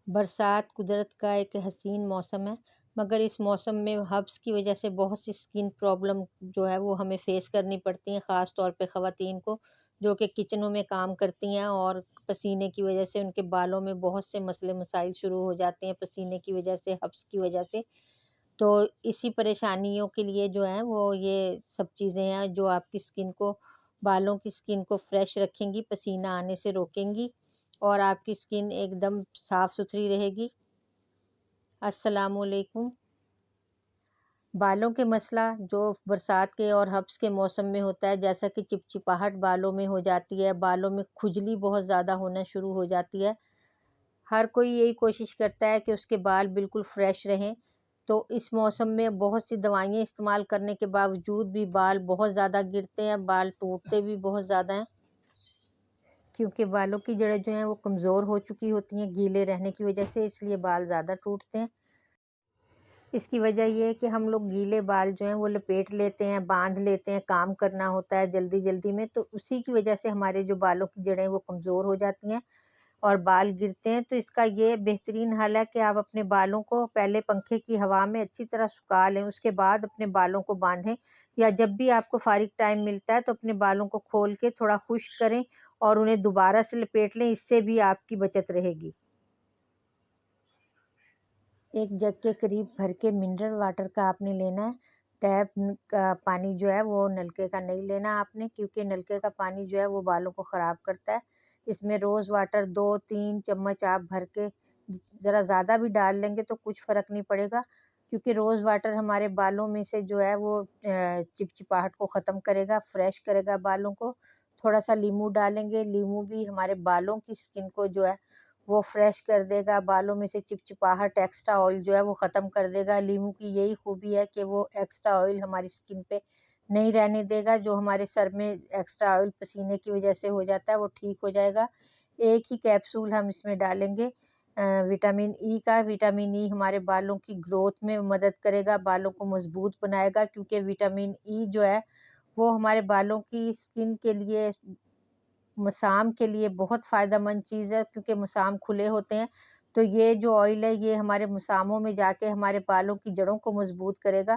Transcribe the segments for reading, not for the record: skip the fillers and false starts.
برسات قدرت کا ایک حسین موسم ہے، مگر اس موسم میں ہبس کی وجہ سے بہت سی اسکن پرابلم جو ہے وہ ہمیں فیس کرنی پڑتی ہیں، خاص طور پہ خواتین کو جو کہ کچنوں میں کام کرتی ہیں اور پسینے کی وجہ سے ان کے بالوں میں بہت سے مسئلے مسائل شروع ہو جاتے ہیں پسینے کی وجہ سے، ہبس کی وجہ سے۔ تو اسی پریشانیوں کے لیے جو ہے وہ یہ سب چیزیں ہیں جو آپ کی اسکن کو، بالوں کی اسکن کو فریش رکھیں گی، پسینہ آنے سے روکیں گی اور آپ کی اسکن ایک دم صاف ستھری رہے گی۔ السلام علیکم۔ بالوں کے مسئلہ جو برسات کے اور ہبس کے موسم میں ہوتا ہے، جیسا کہ چپچپاہٹ بالوں میں ہو جاتی ہے، بالوں میں کھجلی بہت زیادہ ہونا شروع ہو جاتی ہے۔ ہر کوئی یہی کوشش کرتا ہے کہ اس کے بال بالکل فریش رہیں، تو اس موسم میں بہت سی دوائیں استعمال کرنے کے باوجود بھی بال بہت زیادہ گرتے ہیں، بال ٹوٹتے بھی بہت زیادہ ہیں، کیونکہ بالوں کی جڑیں جو ہیں وہ کمزور ہو چکی ہوتی ہیں گیلے رہنے کی وجہ سے، اس لیے بال زیادہ ٹوٹتے ہیں۔ اس کی وجہ یہ ہے کہ ہم لوگ گیلے بال جو ہیں وہ لپیٹ لیتے ہیں، باندھ لیتے ہیں، کام کرنا ہوتا ہے جلدی جلدی میں، تو اسی کی وجہ سے ہمارے جو بالوں کی جڑیں وہ کمزور ہو جاتی ہیں اور بال گرتے ہیں۔ تو اس کا یہ بہترین حل ہے کہ آپ اپنے بالوں کو پہلے پنکھے کی ہوا میں اچھی طرح سکھا لیں، اس کے بعد اپنے بالوں کو باندھیں، یا جب بھی آپ کو فارغ ٹائم ملتا ہے تو اپنے بالوں کو کھول کے تھوڑا خشک کریں اور انہیں دوبارہ سے لپیٹ لیں، اس سے بھی آپ کی بچت رہے گی۔ ایک جگ کے قریب بھر کے منرل واٹر کا آپ نے لینا ہے۔ ٹیپ کا پانی جو ہے وہ نلکے کا نہیں لینا آپ نے، کیونکہ نلکے کا پانی جو ہے وہ بالوں کو خراب کرتا ہے۔ اس میں روز واٹر 2-3 چمچ آپ بھر کے، ذرا زیادہ بھی ڈال لیں گے تو کچھ فرق نہیں پڑے گا، کیونکہ روز واٹر ہمارے بالوں میں سے جو ہے وہ چپچپاہٹ کو ختم کرے گا، فریش کرے گا بالوں کو۔ تھوڑا سا لیمو ڈالیں گے، لیمو بھی ہمارے بالوں کی اسکن کو جو ہے وہ فریش کر دے گا، بالوں میں سے چپچپاہٹ، ایکسٹرا آئل جو ہے وہ ختم کر دے گا۔ لیمو کی یہی خوبی ہے کہ وہ ایکسٹرا آئل ہماری اسکن پہ نہیں رہنے دے گا، جو ہمارے سر میں ایکسٹرا آئل پسینے کی وجہ سے ہو جاتا ہے وہ ٹھیک ہو جائے گا۔ ایک ہی کیپسول ہم اس میں ڈالیں گے وٹامن ای کا۔ وٹامن ای ہمارے بالوں کی گروتھ میں مدد کرے گا، بالوں کو مضبوط بنائے گا، کیونکہ وٹامن ای جو ہے وہ ہمارے بالوں کی اسکن کے لیے، مسام کے لیے بہت فائدہ مند چیز ہے، کیونکہ مسام کھلے ہوتے ہیں، تو یہ جو آئل ہے یہ ہمارے مساموں میں جا کے ہمارے بالوں کی جڑوں کو مضبوط کرے گا۔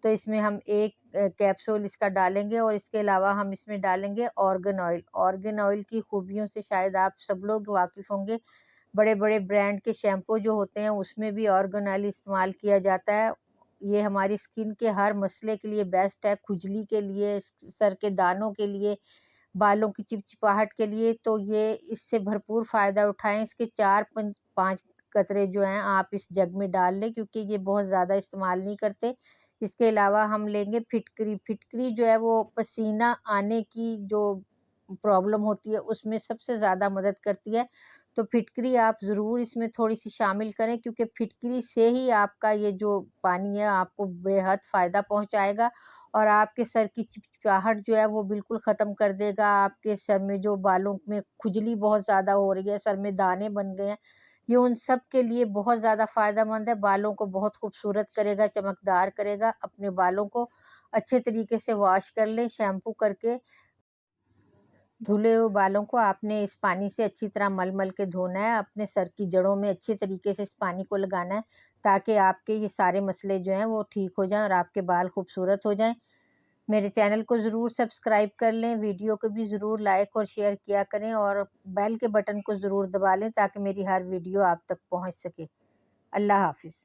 تو اس میں ہم ایک کیپسول اس کا ڈالیں گے، اور اس کے علاوہ ہم اس میں ڈالیں گے آرگن آئل۔ آرگن آئل کی خوبیوں سے شاید آپ سب لوگ واقف ہوں گے۔ بڑے بڑے برانڈ کے شیمپو جو ہوتے ہیں اس میں بھی آرگن آئل استعمال کیا جاتا ہے۔ یہ ہماری اسکن کے ہر مسئلے کے لیے بیسٹ ہے، کھجلی کے لیے، سر کے دانوں کے لیے، بالوں کی چپچپاہٹ کے لیے، تو یہ اس سے بھرپور فائدہ اٹھائیں۔ اس کے 4-5 قطرے جو ہیں آپ اس جگ میں ڈال لیں، کیونکہ یہ بہت زیادہ استعمال نہیں کرتے۔ اس کے علاوہ ہم لیں گے پھٹکری۔ پھٹکری جو ہے وہ پسینہ آنے کی جو پرابلم ہوتی ہے اس میں سب سے زیادہ مدد کرتی ہے، تو پھٹکری آپ ضرور اس میں تھوڑی سی شامل کریں، کیونکہ پھٹکری سے ہی آپ کا یہ جو پانی ہے آپ کو بے حد فائدہ پہنچائے گا، اور آپ کے سر کی چپچپاہٹ جو ہے وہ بالکل ختم کر دے گا۔ آپ کے سر میں جو بالوں میں کھجلی بہت زیادہ ہو رہی ہے، سر میں دانے بن گئے ہیں، یہ ان سب کے لیے بہت زیادہ فائدہ مند ہے۔ بالوں کو بہت خوبصورت کرے گا، چمکدار کرے گا۔ اپنے بالوں کو اچھے طریقے سے واش کر لیں، شیمپو کر کے۔ دھلے ہوئے بالوں کو آپ نے اس پانی سے اچھی طرح مل مل کے دھونا ہے، اپنے سر کی جڑوں میں اچھے طریقے سے اس پانی کو لگانا ہے، تاکہ آپ کے یہ سارے مسئلے جو ہیں وہ ٹھیک ہو جائیں اور آپ کے بال خوبصورت ہو جائیں۔ میرے چینل کو ضرور سبسکرائب کر لیں، ویڈیو کو بھی ضرور لائک اور شیئر کیا کریں، اور بیل کے بٹن کو ضرور دبا لیں تاکہ میری ہر ویڈیو آپ تک پہنچ سکے۔ اللہ حافظ۔